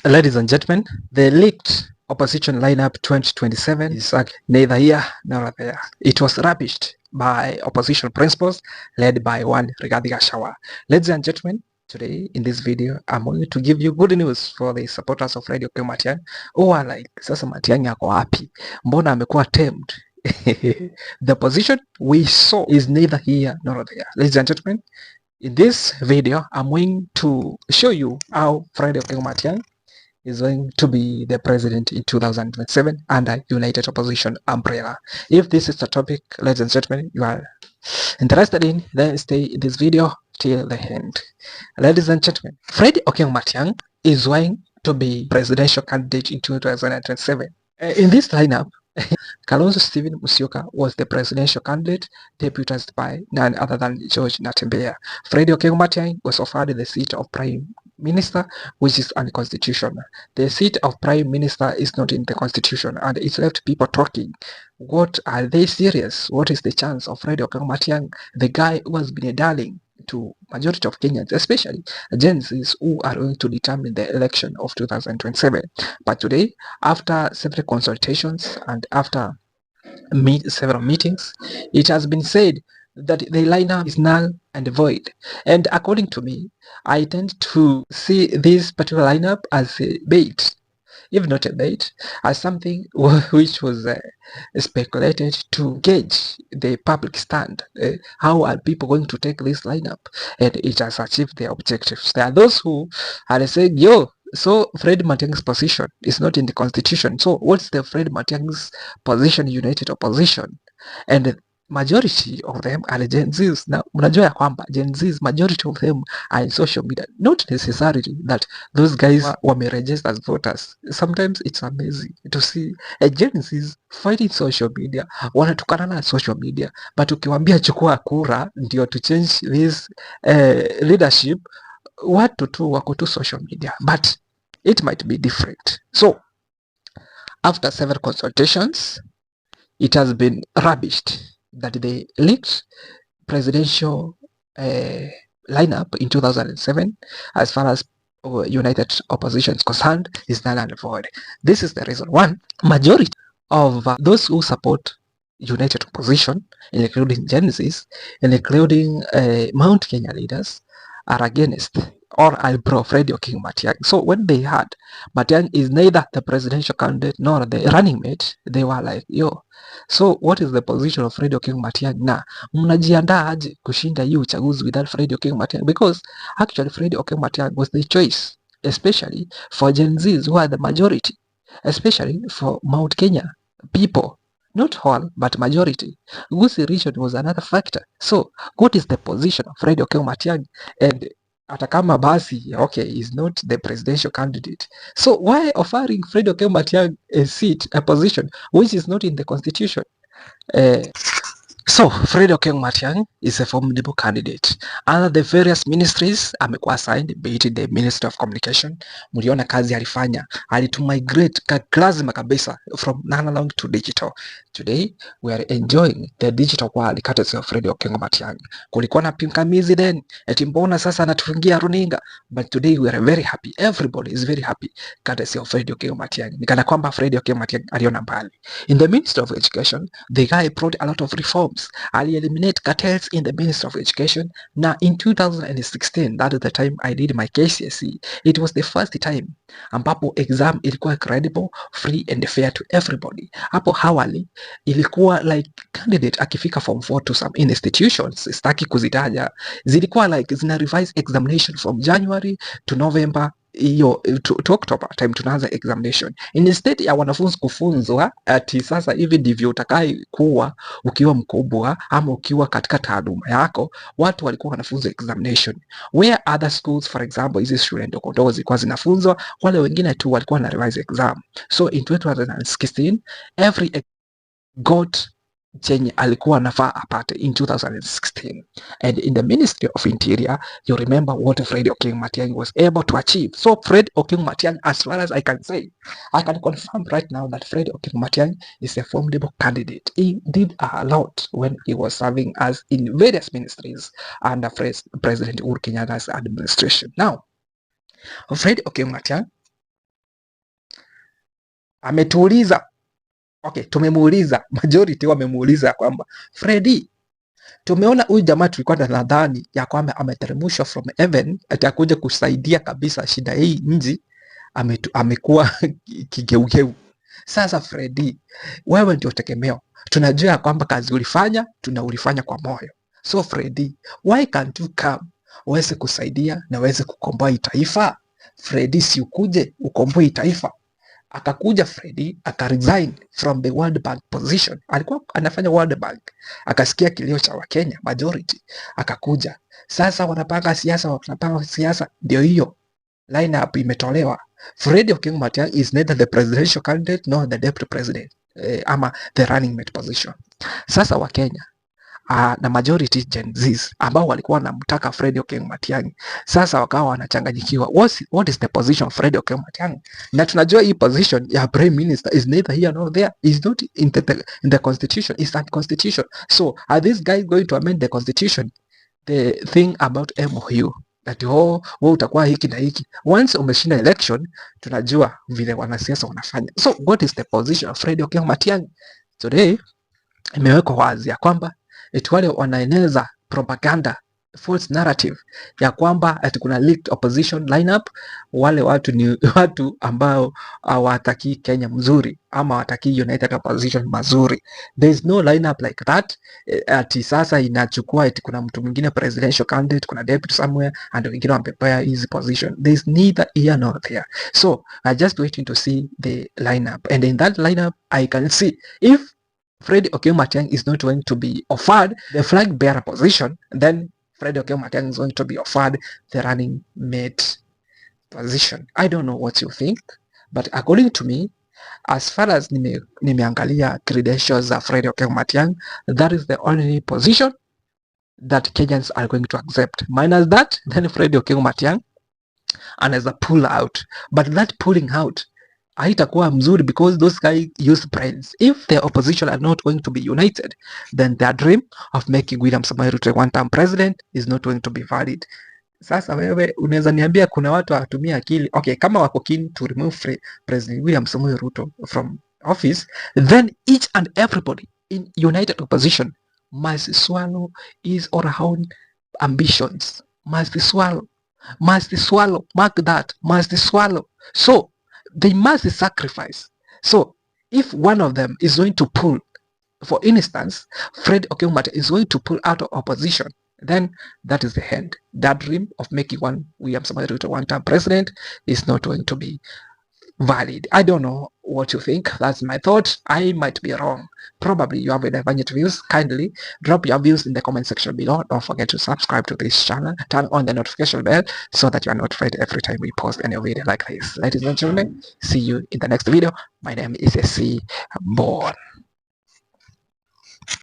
Ladies and gentlemen, the leaked opposition lineup 2027 is neither here nor there. It was rubbished by opposition principals led by one Rigathi Gachagua. Ladies and gentlemen, today in this video, I'm going to give you good news for the supporters of Radio K Matiang'i who are like, sasa Matiang'i ako wapi? Mbona amekuwa tamed? The position we saw is neither here nor there. Ladies and gentlemen, in this video, I'm going to show you how Radio K Matiang'i is going to be the president in 2027 under United Opposition umbrella. If this is the topic, ladies and gentlemen, you are interested in, then stay in this video till the end. Ladies and gentlemen, Fred Okengo Matiang'i is going to be presidential candidate in 2027. In this lineup, Kalonzo Stephen Musyoka was the presidential candidate, deputized by none other than George Natembeya. Fred Okengo Matiang'i was offered the seat of prime minister, which is unconstitutional. The seat of prime minister is not in the constitution, and it left people talking. What, are they serious? What is the chance of Fred Okengo Matiang'i, the guy who has been a darling to majority of Kenyans, especially Gen Zs who are going to determine the election of 2027. But today, after several consultations and after several meetings, it has been said that the lineup is null and void. And according to me, I tend to see this particular lineup as a bait, if not a bait, as something which was speculated to gauge the public stand. How are people going to take this lineup? And it has achieved their objectives. There are those who are saying, yo, so Fred Matiang'i's position is not in the constitution. So what's the Fred Matiang'i's position, United Opposition? And majority of them are Gen Zs. Now, mnajua ya kwamba Gen Zs, majority of them are in social media. Not necessarily that those guys wame-register as voters. Sometimes it's amazing to see a Gen Zs fighting social media, wanatukana na social media, but ukiwambia chukua kura ndio to change this leadership, watu tu wako tu social media, but it might be different. So after several consultations, it has been rubbished that the leaked presidential lineup in 2007, as far as United Opposition is concerned, is null and void. This is the reason. One, majority of those who support United Opposition, including Gen Zs, including Mount Kenya leaders, are against or are pro Fred Okengo Matiang'i. So when they heard Matiang'i is neither the presidential candidate nor the running mate, they were like, yo, so what is the position of Fred Okengo Matiang'i? Na mnajiandaa aje kushinda hii uchaguzi without Fred Okengo Matiang'i? Because actually Fred Okengo Matiang'i was the choice, especially for Gen Zs who are the majority, especially for Mount Kenya people. Not all, but majority. Gusii region was another factor. So what is the position of Fred Okengo Matiang'i? And hata kama basi okay, is not the presidential candidate, so why offering Fred Okengo Matiang'i a seat, a position which is not in the constitution? So Fred Okengo Matiang'i is a formidable candidate. Under the various ministries amekuwa assigned, be it the Ministry of Communication. Mliona kazi alifanya, alitumigrate lazima kabisa from analog to digital. Today we are enjoying the digital world courtesy of Fred Okengo Matiang'i. Kulikuwa na pingamizi then, eti mbona sasa anatufungia runinga, but today we are very happy, everybody is very happy courtesy of Fred Okengo Matiang'i. Nikana kwamba Fred Okengo Matiang'i aliona mbali. In the Ministry of Education, the guy brought a lot of reforms. Eliminate cartels in the Ministry of Education. Now in 2016, that is the time I did my KCSE, it was the first time ambapo exam ilikuwa credible, free and fair to everybody. Hapo awali ilikuwa like candidate akifika form 4 to some institutions, sitaki kuzitaja, zilikuwa like zina revise examination from January to November hiyo to October time tunaanza examination. Instead ya wanafunzi kufunzwa ati sasa hivi ndivyo utakai kuwa ukiwa mkubwa ama ukiwa katika taaluma yako, watu walikuwa wanafunzwa examination, where other schools for example hizi shule ndogo ndogo zilikuwa zinafunzwa, wale wengine tu walikuwa na revise exam. So in 2016 every got chenye alikuwa anafaa apate in 2016. And in the Ministry of Interior, you remember what Fred Okengo Matiang'i was able to achieve. So Fred Okengo Matiang'i, as far as I can say, I can confirm right now that Fred Okengo Matiang'i is a formidable candidate. He did a lot when he was serving as in various ministries under President Uhuru Kenyatta's administration. Now, Fred Okengo Matiang'i ametuuliza, okay, tumemuuliza, majority wamemuuliza kwamba Freddy, tumeona huyu jamaa tulikuwa na nadhani ya kwamba ameteremshwa from heaven atakuja kusaidia kabisa shida hii nchi, amekuwa kigeugeu. Sasa Freddy, wewe ndio tegemeo, tunajua kwamba kazi ulifanya ulifanya kwa moyo. So Freddy, why can't you come uweze kusaidia na uweze kukomboa taifa? Freddy, si ukuje ukomboe taifa. Akakuja Freddy akaresign from the World Bank position. Alikuwa anafanya World Bank, akasikia kilio cha Wakenya majority, akakuja. Sasa wanapanga siasa, ndio hiyo lineup imetolewa. Freddy Okengo Matiang'i is neither the presidential candidate nor the deputy president, ama the running mate position. Sasa Wakenya na majority Gen Zs ambao walikuwa wanamtaka Freddy Okengo Matiang'i sasa wakawa wanachanganyikiwa, what is the position of Freddy Okengo Matiang'i? Na tunajua hii position ya prime minister is neither here nor there, is not in the constitution, is unconstitutional. So are these guys going to amend the constitution? The thing about MOU that wewe utakuwa hiki na hiki, once umeshinda election tunajua vile wanasiasa wanafanya. So what is the position of Freddy Okengo Matiang'i? Today imewekwa wazi ya kwamba eti wale wanaeneza propaganda, false narrative ya kwamba eti kuna leaked opposition lineup, wale watu ni watu ambao hawataki Kenya mzuri ama hawataki united opposition mazuri. There is no lineup like that. Ati sasa inachukua eti kuna mtu mwingine presidential candidate, kuna deputy somewhere and wengine wamepea hizi position. There is neither here nor there. So I just waiting to see the lineup, and in that lineup I can see if Freddy Okengo Matiang'i is not going to be offered the flag bearer position, then Freddy Okengo Matiang'i is going to be offered the running mate position. I don't know what you think, but according to me, as far as nimeangalia credentials za Freddy Okengo Matiang'i, that is the only position that Kenyans are going to accept. Minus that, then Freddy Okengo Matiang'i anaweza pull out, but that pulling out haitakuwa mzuri because those guys use brains. If the opposition are not going to be united, then their dream of making William Samoei Ruto one-term president is not going to be valid. Sasa wewe unaweza niambia kuna watu watumia akili, okay, kama wako keen to remove President William Samoei Ruto from office, then each and everybody in united opposition must swallow his or her own ambitions. Must swallow, mark that, must swallow. So they must sacrifice. So if one of them is going to pull, for instance, Freddy Okengo Matiang'i is going to pull out of opposition, then that is the end. That dream of making William Samoei Ruto one-term president is not going to be valid. I don't know what you think. That's my thought. I might be wrong. Probably you have divergent views. Kindly drop your views in the comment section below. Don't forget to subscribe to this channel. Turn on the notification bell so that you are notified every time we post any video like this. Ladies and gentlemen, see you in the next video. My name is SC Born.